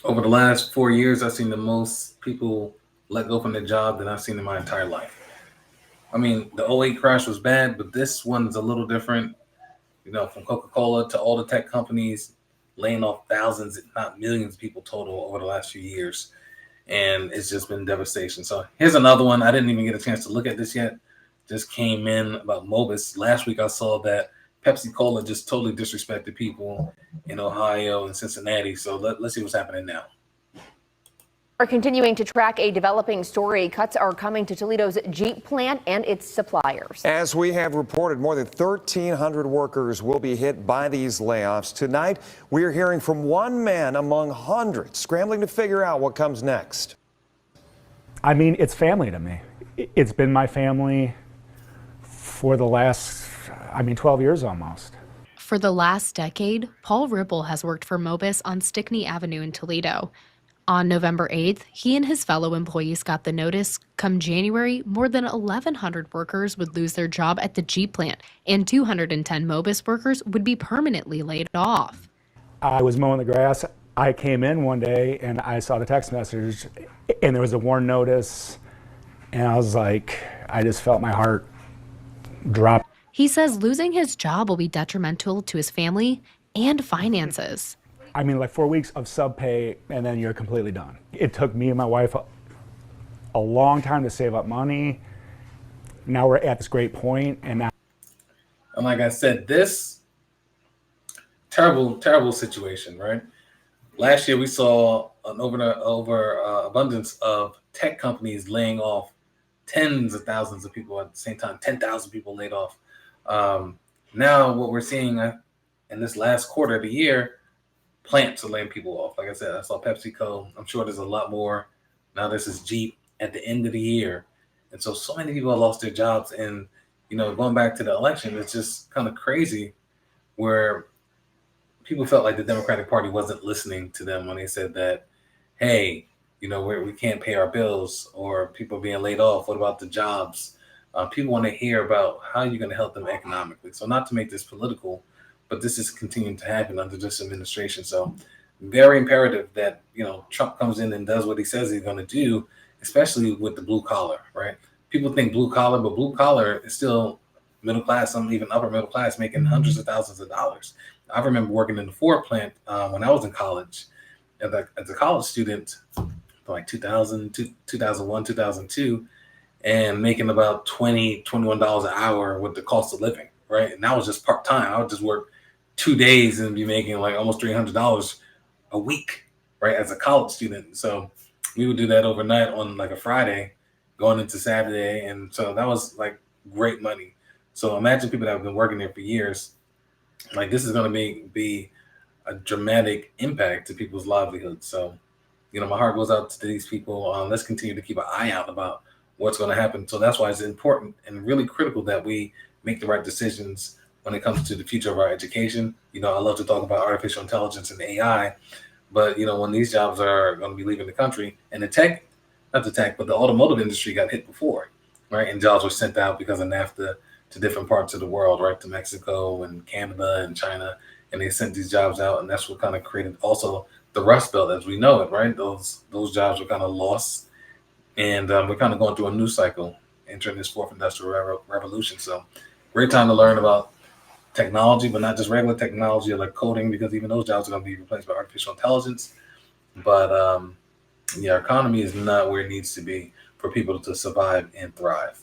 Over the last 4 years, I've seen the most people let go from their job than I've seen in my entire life. I mean, the '08 crash was bad, but this one's a little different. From Coca-Cola to all the tech companies, laying off thousands, if not millions of people total over the last few years. And it's just been devastation. So here's another one. I didn't even get a chance to look at this yet. Just came in about Mobis. Last week I saw that Pepsi Cola just totally disrespected people in Ohio and Cincinnati. So let's see what's happening now. We're continuing to track a developing story. Cuts are coming to Toledo's Jeep plant and its suppliers. As we have reported, more than 1,300 workers will be hit by these layoffs. Tonight, we are hearing from one man among hundreds scrambling to figure out what comes next. I mean, it's family to me. It's been my family for the last, 12 years almost. For the last decade, Paul Ripple has worked for Mobis on Stickney Avenue in Toledo. On November 8th, he and his fellow employees got the notice. Come January, more than 1,100 workers would lose their job at the Jeep plant, and 210 Mobis workers would be permanently laid off. I was mowing the grass. I came in one day and I saw the text message, and there was a WARN notice, and I was like, I just felt my heart drop. He says losing his job will be detrimental to his family and finances. 4 weeks of sub pay, and then you're completely done. It took me and my wife a long time to save up money. Now we're at this great point, and now. And like I said, this terrible situation, right? Last year we saw an abundance of tech companies laying off tens of thousands of people at the same time. 10,000 people laid off. Now what we're seeing in this last quarter of the year, plants are laying people off. Like I said, I saw PepsiCo. I'm sure there's a lot more. Now this is Jeep at the end of the year. And so many people have lost their jobs. And, going back to the election, it's just kind of crazy where people felt like the Democratic Party wasn't listening to them when they said that, hey, we can't pay our bills, or people being laid off. What about the jobs? People want to hear about how you're going to help them economically. So not to make this political, but this is continuing to happen under this administration. So very imperative that, Trump comes in and does what he says he's going to do, especially with the blue collar, right? People think blue collar, but blue collar is still middle class, some even upper middle class, making hundreds of thousands of dollars. I remember working in the Ford plant when I was in college as a college student, like 2000, 2001, 2002, and making about $20, $21 an hour with the cost of living, right? And that was just part-time. I would just work 2 days and be making like almost $300 a week, right, as a college student. So we would do that overnight on like a Friday going into Saturday. And so that was like great money. So imagine people that have been working there for years. Like, this is going to be a dramatic impact to people's livelihoods. So, my heart goes out to these people. Let's continue to keep an eye out about what's going to happen. So that's why it's important and really critical that we make the right decisions when it comes to the future of our education. I love to talk about artificial intelligence and AI, but when these jobs are going to be leaving the country, and not the tech, but the automotive industry got hit before, right? And jobs were sent out because of NAFTA to different parts of the world, right? To Mexico and Canada and China. And they sent these jobs out, and that's what kind of created also the Rust Belt as we know it, right? Those jobs were kind of lost. And we're kind of going through a new cycle, entering this fourth industrial revolution. So great time to learn about technology, but not just regular technology like coding, because even those jobs are going to be replaced by artificial intelligence. But our economy is not where it needs to be for people to survive and thrive.